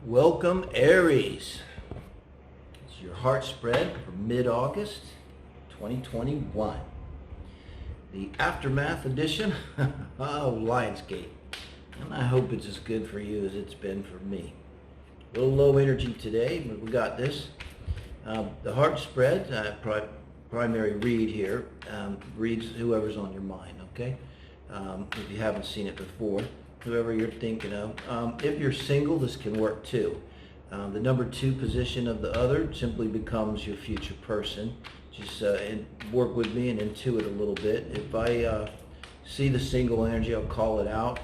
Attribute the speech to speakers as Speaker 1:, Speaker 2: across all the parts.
Speaker 1: Welcome, Aries. It's your heart spread for mid-August 2021. The aftermath edition of Lionsgate. And I hope it's as good for you as it's been for me. A little low energy today, but we got this. The heart spread, primary read here, reads whoever's on your mind, okay? If you haven't seen it before. Whoever you're thinking of. If you're single, this can work too. The number 2 position of the other simply becomes your future person. Just work with me and intuit a little bit. If I see the single energy, I'll call it out.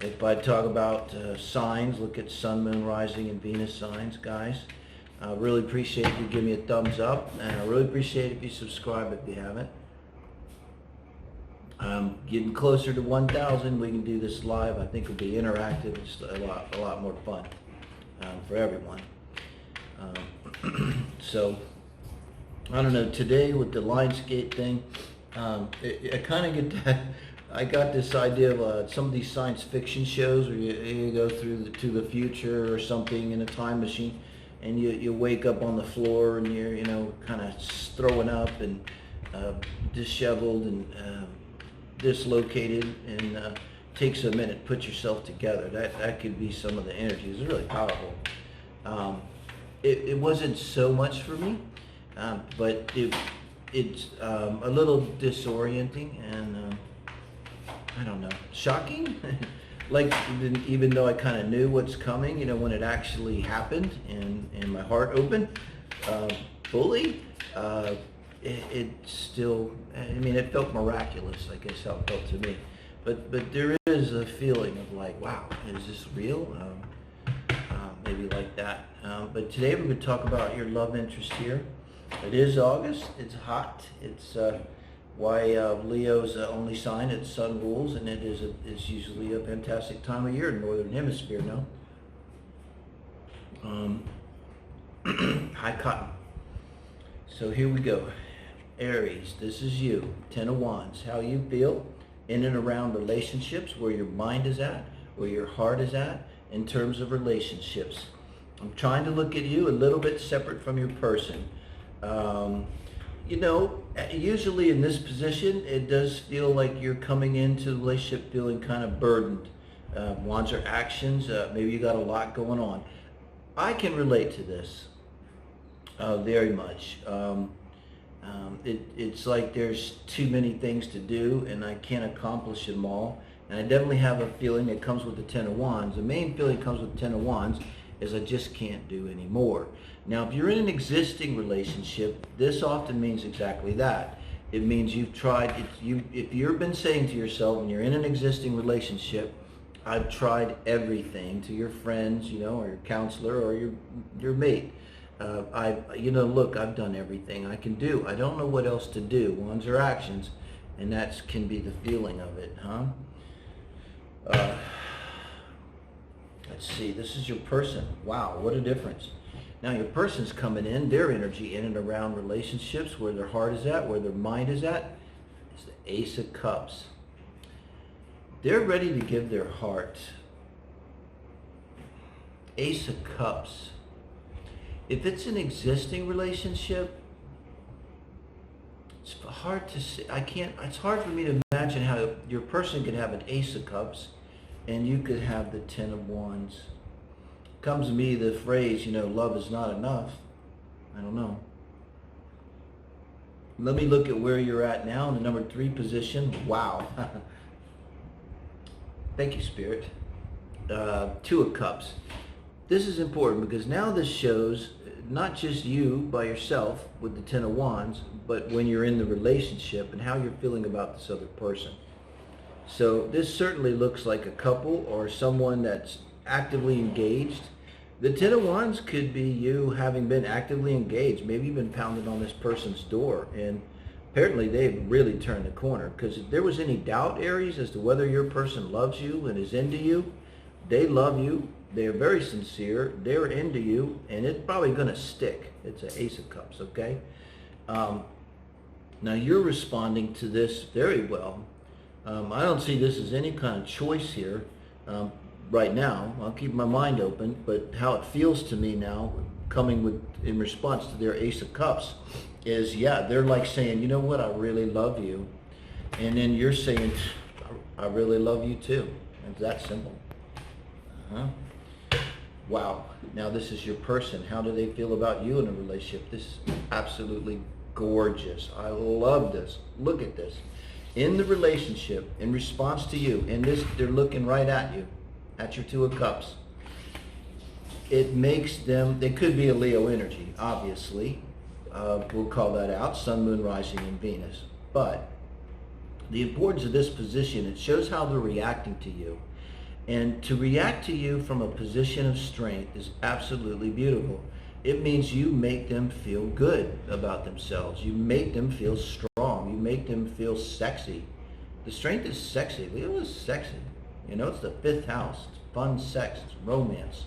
Speaker 1: If I talk about signs, look at sun, moon, rising, and Venus signs, guys. I really appreciate if you give me a thumbs up, and I really appreciate if you subscribe if you haven't. Getting closer to 1,000. We can do this live. I think it'll be interactive. It's a lot more fun for everyone. So I don't know. Today with the Lionsgate thing, I kind of get that. I got this idea of some of these science fiction shows where you go through to the future or something in a time machine, and you wake up on the floor and you're kind of throwing up and disheveled and dislocated, and takes a minute to put yourself together. That could be some of the energies. It's really powerful. It wasn't so much for me, but it's a little disorienting and I don't know, shocking. Like even though I kind of knew what's coming, when it actually happened and my heart opened fully. It still, it felt miraculous, I guess how it felt to me. But there is a feeling of like, wow, is this real? Maybe like that. But today we're going to talk about your love interest here. It is August. It's hot. It's why Leo's only sign. It's sun rules, and it's usually a fantastic time of year in the Northern Hemisphere, no? High cotton. So here we go. Aries, this is you. 10 of Wands. How you feel in and around relationships, where your mind is at, where your heart is at, in terms of relationships. I'm trying to look at you a little bit separate from your person. Usually in this position, it does feel like you're coming into the relationship feeling kind of burdened. Wands are actions. Maybe you got a lot going on. I can relate to this very much. It's like there's too many things to do and I can't accomplish them all. And I definitely have a feeling that comes with the 10 of Wands. The main feeling that comes with the 10 of Wands is I just can't do any more. Now, if you're in an existing relationship, this often means exactly that. It means you've tried, if you've been saying to yourself when you're in an existing relationship, I've tried everything, to your friends, or your counselor or your mate. Look, I've done everything I can do. I don't know what else to do. Wands are actions, and that can be the feeling of it, huh? Let's see, this is your person. Wow, what a difference. Now your person's coming in, their energy in and around relationships, where their heart is at, where their mind is at, is the Ace of Cups. They're ready to give their heart. Ace of Cups. If it's an existing relationship, it's hard to see. It's hard for me to imagine how your person could have an Ace of Cups and you could have the 10 of Wands. Comes to me the phrase, love is not enough. I don't know. Let me look at where you're at now in the number 3 position. Wow. Thank you, Spirit. 2 of Cups. This is important because now this shows not just you by yourself with the 10 of Wands, but when you're in the relationship and how you're feeling about this other person. So this certainly looks like a couple or someone that's actively engaged. The 10 of Wands could be you having been actively engaged. Maybe you've been pounding on this person's door, and apparently they've really turned the corner. Because if there was any doubt, Aries, as to whether your person loves you and is into you, they love you. They are very sincere. They're into you, and it's probably going to stick. It's an Ace of Cups, okay? Now you're responding to this very well. I don't see this as any kind of choice here. right now. I'll keep my mind open, but how it feels to me now, coming with in response to their Ace of Cups, is yeah, they're like saying, you know what, I really love you, and then you're saying, I really love you too. It's that simple. Wow. Now this is your person. How do they feel about you in a relationship? This is absolutely gorgeous. I love this. Look at this. In the relationship, in response to you, in this, they're looking right at you, at your Two of Cups. It makes them, they could be a Leo energy, obviously. We'll call that out, Sun, Moon, Rising, and Venus. But the importance of this position, it shows how they're reacting to you. And to react to you from a position of strength is absolutely beautiful. It means you make them feel good about themselves. You make them feel strong. You make them feel sexy. The strength is sexy. Leo is sexy. You know, it's the 5th house. It's fun sex. It's romance.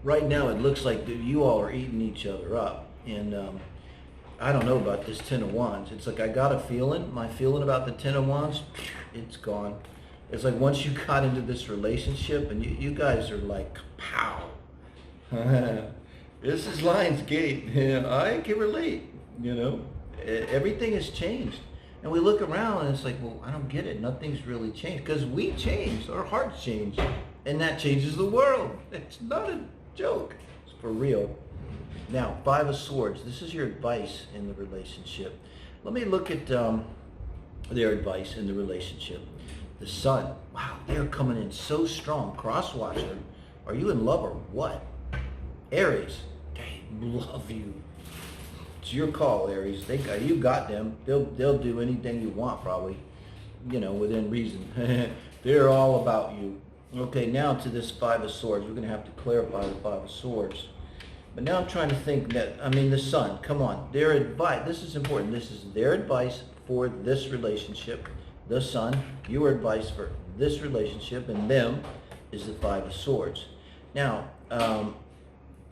Speaker 1: Right now it looks like you all are eating each other up. And I don't know about this Ten of Wands. It's like I got a feeling. My feeling about the Ten of Wands, it's gone. It's like once you got into this relationship and you guys are like, pow. This is Lionsgate. I can relate, you know. Everything has changed. And we look around and it's like, well, I don't get it. Nothing's really changed. Because we changed. Our hearts changed. And that changes the world. It's not a joke. It's for real. Now, 5 of Swords. This is your advice in the relationship. Let me look at their advice in the relationship. The Sun. Wow, they're coming in so strong. Cross-watcher. Are you in love or what? Aries. They love you. It's your call, Aries. You got them. They'll do anything you want, probably. You know, within reason. They're all about you. Okay, now to this 5 of Swords. We're going to have to clarify the 5 of Swords. But now I'm trying to think that, I mean, the Sun, come on. Their advice, this is important. This is their advice for this relationship. The Sun, your advice for this relationship, and them is the 5 of Swords. Now,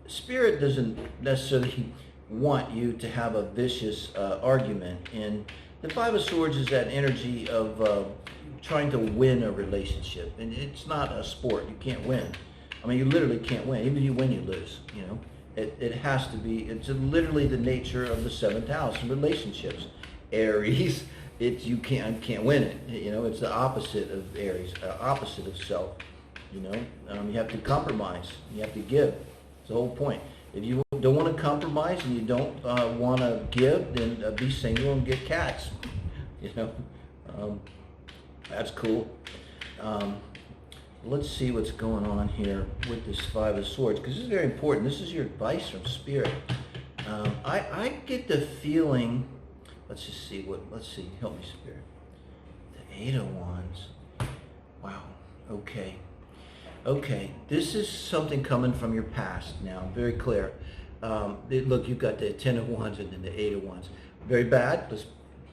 Speaker 1: Spirit doesn't necessarily want you to have a vicious argument. And the 5 of Swords is that energy of trying to win a relationship. And it's not a sport. You can't win. I mean, you literally can't win. Even if you win, you lose, you know. It has to be, it's literally the nature of the 7th house in relationships. Aries, you can't win it. You know, it's the opposite of Aries, opposite of self. You know, you have to compromise. You have to give. It's the whole point. If you don't want to compromise and you don't want to give, then be single and get cats. You know, that's cool. Let's see what's going on here with this 5 of Swords, because this is very important. This is your advice from Spirit. I get the feeling, let's see, help me, Spirit. The 8 of Wands. Wow, okay. Okay, this is something coming from your past now, very clear. Look, you've got the 10 of Wands and then the 8 of Wands. Very bad,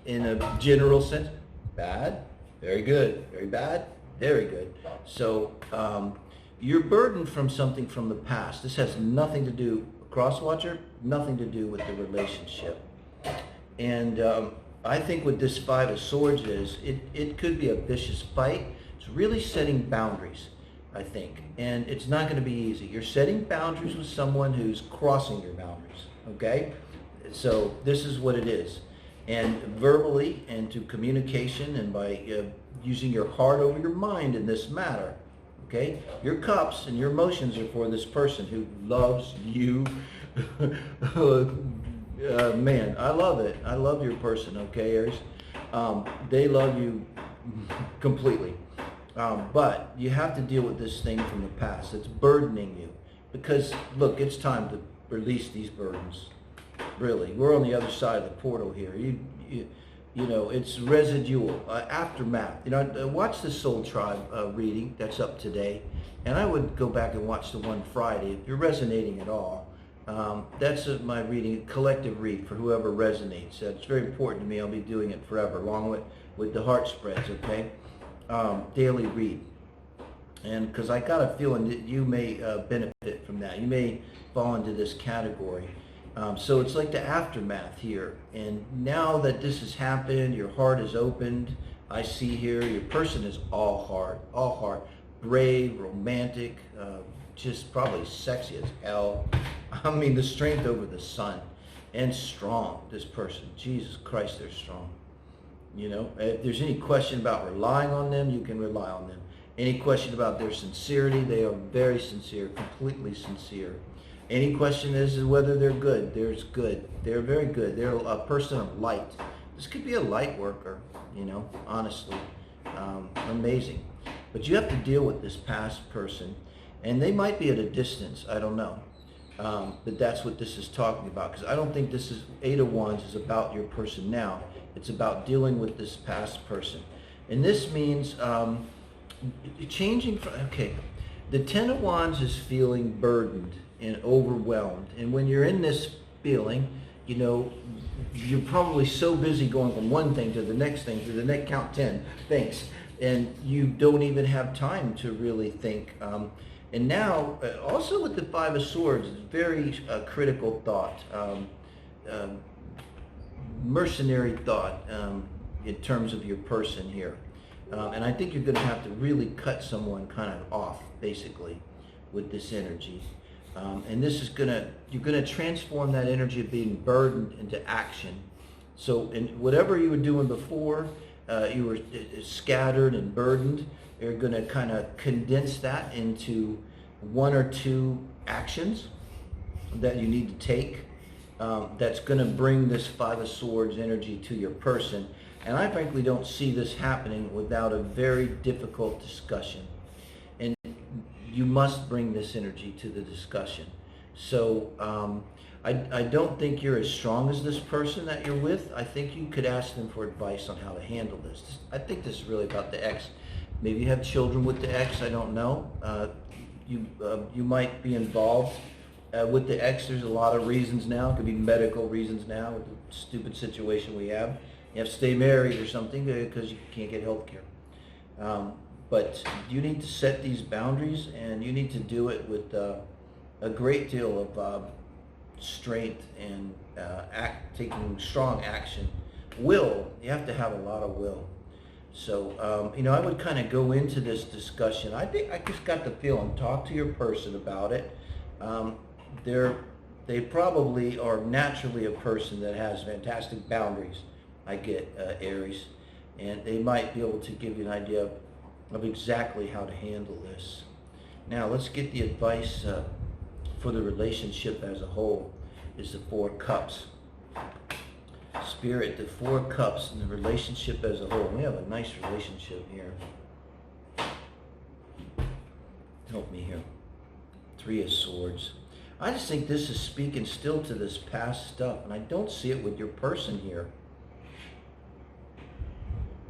Speaker 1: in a general sense. Bad, very good. Very bad, very good. So you're burdened from something from the past. This has nothing to do, cross-watcher, nothing to do with the relationship. And I think what this 5 of Swords is, it could be a vicious fight. It's really setting boundaries, I think. And it's not going to be easy. You're setting boundaries with someone who's crossing your boundaries, okay? So this is what it is. And verbally and to communication and by using your heart over your mind in this matter, okay? Your cups and your emotions are for this person who loves you. Man, I love it. I love your person, okay, Aries? They love you completely. But you have to deal with this thing from the past. It's burdening you. Because, look, it's time to release these burdens. Really. We're on the other side of the portal here. You know, it's residual, aftermath. You know, watch the Soul Tribe reading that's up today. And I would go back and watch the one Friday if you're resonating at all. That's my reading, collective read for whoever resonates. It's very important to me. I'll be doing it forever, along with the heart spreads, okay? Daily read. And because I got a feeling that you may benefit from that. You may fall into this category. So it's like the aftermath here. And now that this has happened, your heart is opened, I see here your person is all heart, brave, romantic, just probably sexy as hell. I mean, the strength over the sun, and strong, this person. Jesus Christ, they're strong. You know, if there's any question about relying on them, you can rely on them. Any question about their sincerity, they are very sincere, completely sincere. Any question is whether they're good. There's good. They're very good. They're a person of light. This could be a light worker, you know, honestly. Amazing. But you have to deal with this past person, and they might be at a distance. I don't know. But that's what this is talking about, because I don't think this is, Eight of Wands is about your person now. It's about dealing with this past person. And this means changing from, okay, the Ten of Wands is feeling burdened and overwhelmed. And when you're in this feeling, you know, you're probably so busy going from one thing to the next thing, to the next, count 10 things. And you don't even have time to really think. And now, also with the Five of Swords, it's very critical thought, mercenary thought in terms of your person here. And I think you're going to have to really cut someone kind of off, basically, with this energy. And this is you're going to transform that energy of being burdened into action. So in whatever you were doing before, you were scattered and burdened, you're going to kind of condense that into one or two actions that you need to take. That's going to bring this Five of Swords energy to your person. And I frankly don't see this happening without a very difficult discussion. And you must bring this energy to the discussion. So I don't think you're as strong as this person that you're with. I think you could ask them for advice on how to handle this. I think this is really about the ex. Maybe you have children with the ex, I don't know. You might be involved with the ex. There's a lot of reasons now. It could be medical reasons now with the stupid situation we have. You have to stay married or something because you can't get health care. But you need to set these boundaries, and you need to do it with a great deal of strength and taking strong action. Will, you have to have a lot of will. So, you know, I would kind of go into this discussion. I think I just got the feeling, talk to your person about it. They probably are naturally a person that has fantastic boundaries. I get Aries, and they might be able to give you an idea of exactly how to handle this. Now, let's get the advice for the relationship as a whole. Is the Four Cups. Spirit, the Four Cups and the relationship as a whole. We have a nice relationship here. Help me here. Three of Swords. I just think this is speaking still to this past stuff, and I don't see it with your person here.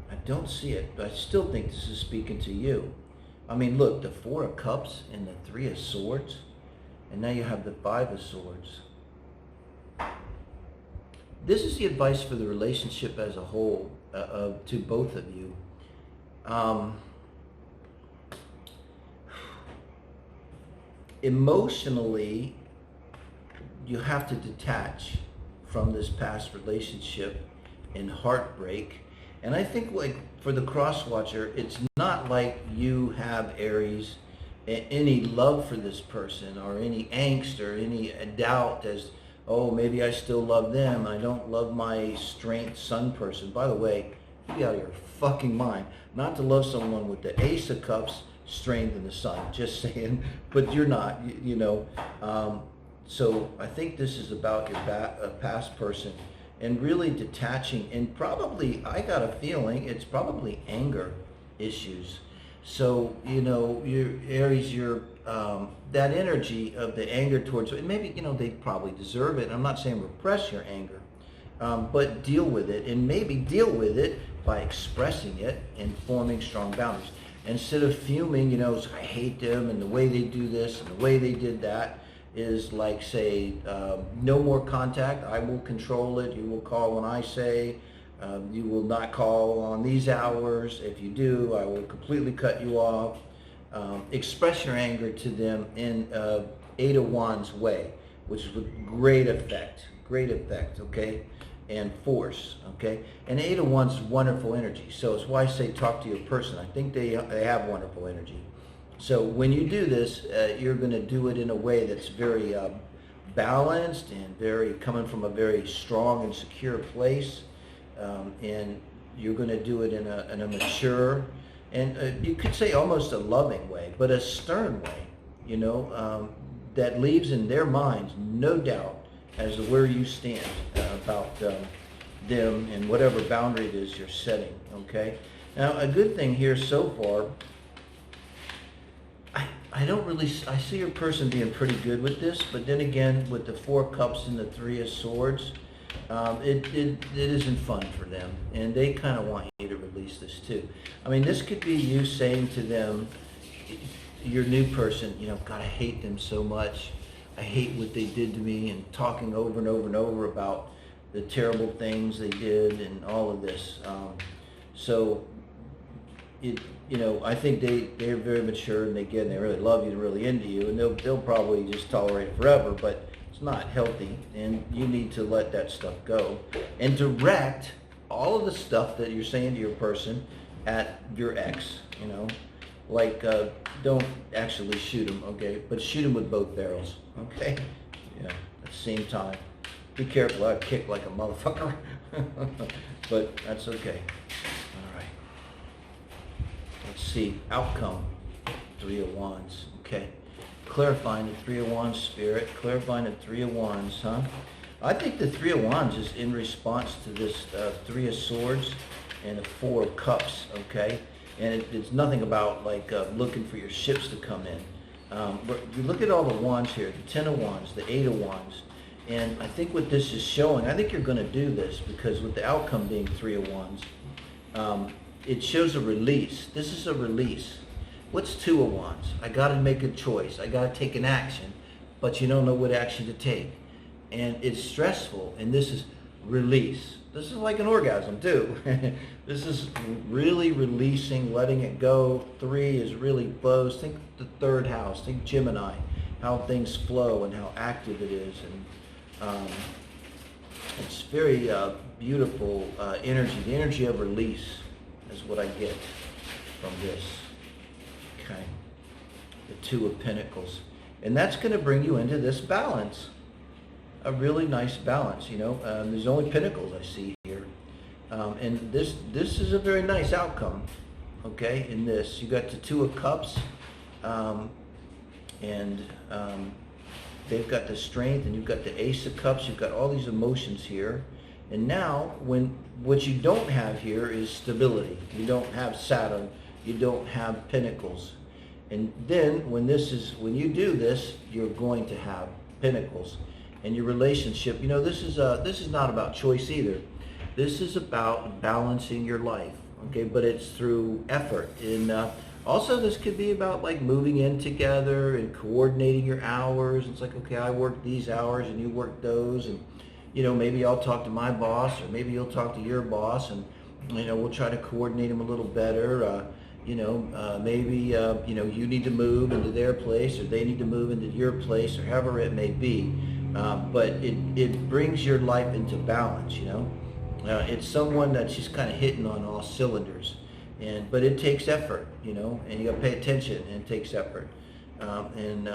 Speaker 1: I don't see it, but I still think this is speaking to you. I mean, look, the Four of Cups and the Three of Swords, and now you have the Five of Swords. This is the advice for the relationship as a whole, to both of you. Emotionally, you have to detach from this past relationship and heartbreak. And I think, like, for the cross-watcher, it's not like you have, Aries, any love for this person or any angst or any doubt as, oh, maybe I still love them. I don't love my strength sun person. By the way, be out of your fucking mind not to love someone with the Ace of Cups, strength in the sun. Just saying, but you're not, you know. So I think this is about your past person and really detaching, and probably, I got a feeling, it's probably anger issues. So, you know, your Aries, that energy of the anger towards, and maybe, you know, they probably deserve it. I'm not saying repress your anger, but deal with it, and maybe deal with it by expressing it and forming strong boundaries. Instead of fuming, you know, I hate them and the way they do this and the way they did that, is like, say, no more contact. I will control it. You will call when I say. You will not call on these hours. If you do, I will completely cut you off. Express your anger to them in Eight of Wands way, which is with great effect, okay? and force, okay? And Eight of Wands is wonderful energy, so it's why I say talk to your person. I think they have wonderful energy. So when you do this, you're going to do it in a way that's very balanced and very coming from a very strong and secure place, and you're going to do it in a mature and you could say almost a loving way, but a stern way, you know, that leaves in their minds no doubt as to where you stand about them and whatever boundary it is you're setting, okay? Now, a good thing here so far, I see your person being pretty good with this, but then again, with the Four of Cups and the Three of Swords, it isn't fun for them, and they kind of want you to release this too. I mean, this could be you saying to them, your new person, you know, God, I hate them so much. I hate what they did to me, and talking over and over and over about the terrible things they did and all of this. You know, I think they're very mature, and they really love you and really into you, and they'll probably just tolerate it forever, but it's not healthy, and you need to let that stuff go and direct all of the stuff that you're saying to your person at your ex, you know. Like, don't actually shoot him, okay? But shoot him with both barrels, okay? Yeah, at the same time. Be careful, I'll kick like a motherfucker. But that's okay. All right. Let's see, outcome. Three of Wands, okay. Clarifying the Three of Wands, Spirit. Clarifying the Three of Wands, huh? I think the Three of Wands is in response to this Three of Swords and the Four of Cups, okay? And it's nothing about like looking for your ships to come in. But you look at all the wands here, the Ten of Wands, the Eight of Wands, and I think what this is showing, I think you're going to do this because with the outcome being Three of Wands, it shows a release. This is a release. What's Two of Wands? I got to make a choice. I got to take an action, but you don't know what action to take. And it's stressful, and this is release. This is like an orgasm too. This is really releasing, letting it go. Three is really flows. Think the third house. Think Gemini, how things flow and how active it is. And it's very beautiful energy. The energy of release is what I get from this. Okay. The Two of Pentacles. And that's going to bring you into this balance. A really nice balance, you know. There's only pentacles I see here, and this is a very nice outcome. Okay, in this you got the Two of Cups, and they've got the Strength, and you've got the Ace of Cups. You've got all these emotions here, and now what you don't have here is stability. You don't have Saturn. You don't have Pentacles, and then when you do this, you're going to have Pentacles. And your relationship, you know, this is not about choice either. This is about balancing your life, okay? But it's through effort. And also this could be about like moving in together and coordinating your hours. It's like, okay, I work these hours and you work those, and you know, maybe I'll talk to my boss, or maybe you'll talk to your boss, and you know, we'll try to coordinate them a little better. You know, maybe you know, you need to move into their place, or they need to move into your place, or however it may be. But it brings your life into balance, you know. It's someone that's just kind of hitting on all cylinders, but it takes effort, you know, and you got to pay attention, and it takes effort. And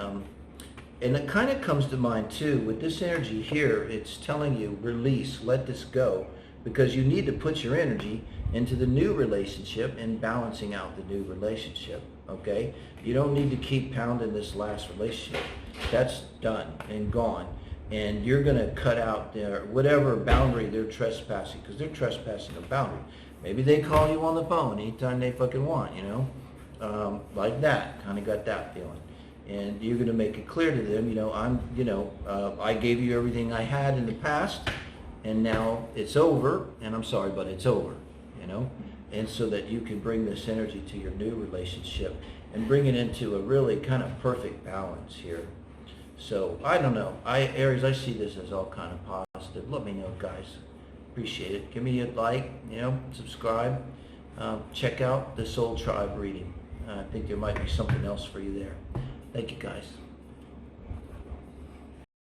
Speaker 1: it kind of comes to mind too with this energy here. It's telling you release, let this go, because you need to put your energy into the new relationship and balancing out the new relationship. Okay, you don't need to keep pounding this last relationship. That's done and gone. And you're going to cut out their whatever boundary they're trespassing, because they're trespassing a boundary. Maybe they call you on the phone anytime they fucking want, you know, like that. Kind of got that feeling. And you're going to make it clear to them, you know, I gave you everything I had in the past, and now it's over, and I'm sorry, but it's over, you know. And so that you can bring this energy to your new relationship and bring it into a really kind of perfect balance here. So, I don't know. Aries, I see this as all kind of positive. Let me know, guys. Appreciate it. Give me a like, you know, subscribe. Check out the Soul Tribe reading. I think there might be something else for you there. Thank you, guys.